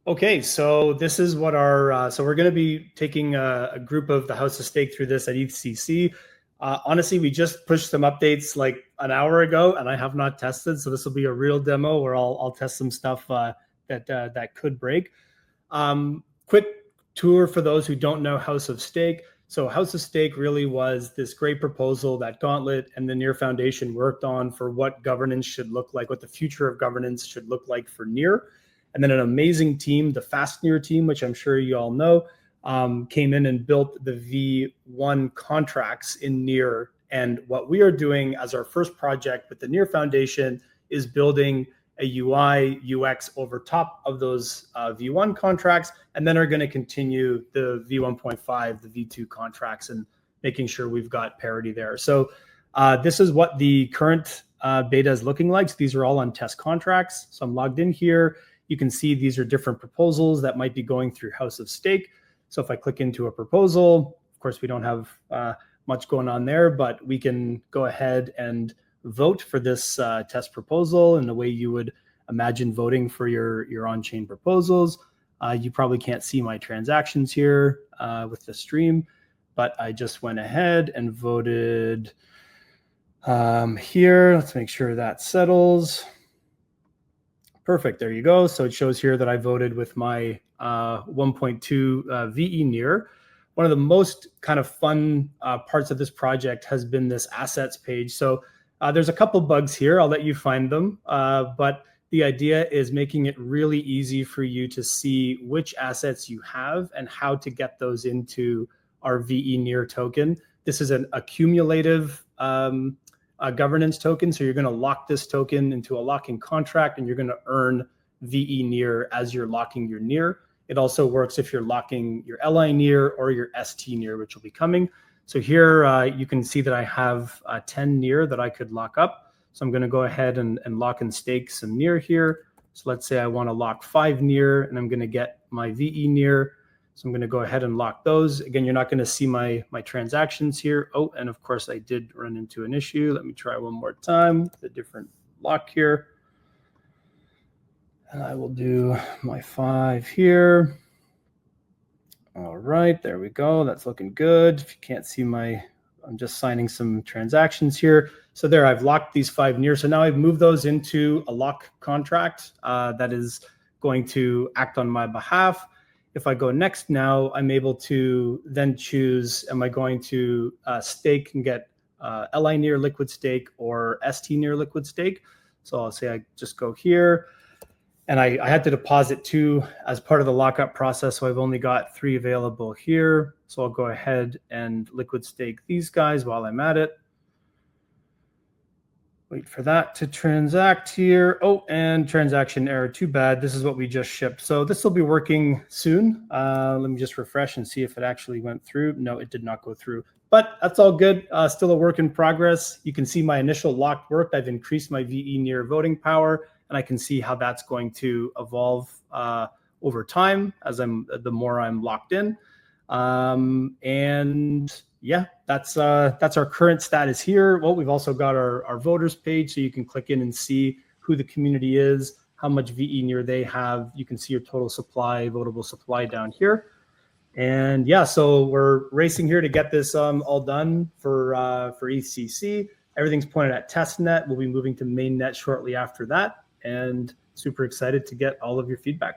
Okay, so this is what our, so we're going to be taking a group of the House of Stake through this at EthCC. Honestly, we just pushed some updates like an hour ago, and I have not tested. So this will be a real demo where I'll test some stuff that could break. Quick tour for those who don't know House of Stake. So House of Stake really was this great proposal that Gauntlet and the veNEAR Foundation worked on for what governance should look like, what the future of governance should look like for veNEAR. And then an amazing team, the stNEAR team, which I'm sure you all know, came in and built the V1 contracts in veNEAR. And what we are doing as our first project with the veNEAR Foundation is building a UI, UX over top of those V1 contracts, and then are going to continue the V1.5, the V2 contracts, and making sure we've got parity there. So this is what the current beta is looking like. So these are all on test contracts. So I'm logged in here. You can see these are different proposals that might be going through House of Stake. So if I click into a proposal, of course, we don't have much going on there, but we can go ahead and vote for this test proposal in the way you would imagine voting for your on-chain proposals. You probably can't see my transactions here with the stream, but I just went ahead and voted here. Let's make sure that settles. Perfect, there you go. So it shows here that I voted with my 1.2 veNEAR. One of the most kind of fun parts of this project has been this assets page. So there's a couple bugs here. I'll let you find them. But the idea is making it really easy for you to see which assets you have and how to get those into our veNEAR token. This is an accumulative governance token. So you're going to lock this token into a locking contract, and you're going to earn veNEAR as you're locking your NEAR. It also works if you're locking your LI-NEAR or your stNEAR, which will be coming. So here you can see that I have 10 NEAR that I could lock up. So I'm going to go ahead and lock and stake some NEAR here. So let's say I want to lock 5 NEAR, and I'm going to get my veNEAR. So I'm going to go ahead and lock those. Again, you're not going to see my transactions here. Oh, and of course I did run into an issue. Let me try one more time with a different lock here. And I will do my 5 here. All right, there we go. That's looking good. If you can't see I'm just signing some transactions here. So there, I've locked these 5 NEAR. So now I've moved those into a lock contract that is going to act on my behalf. If I go next now, I'm able to then choose, am I going to stake and get LI-NEAR liquid stake or stNEAR liquid stake? So I'll say I just go here. And I had to deposit 2 as part of the lockup process, so I've only got 3 available here. So I'll go ahead and liquid stake these guys while I'm at it. Wait for that to transact here. Oh, and transaction error, too bad. This is what we just shipped. So this will be working soon. Let me just refresh and see if it actually went through. No, it did not go through, but that's all good. Still a work in progress. You can see my initial lock worked. I've increased my veNEAR voting power, and I can see how that's going to evolve over time as the more I'm locked in. And yeah, that's our current status here. Well, we've also got our voters page, so you can click in and see who the community is, how much veNEAR they have. You can see your total supply, votable supply down here. And yeah, so we're racing here to get this all done for EthCC. Everything's pointed at testnet. We'll be moving to mainnet shortly after that, and super excited to get all of your feedback.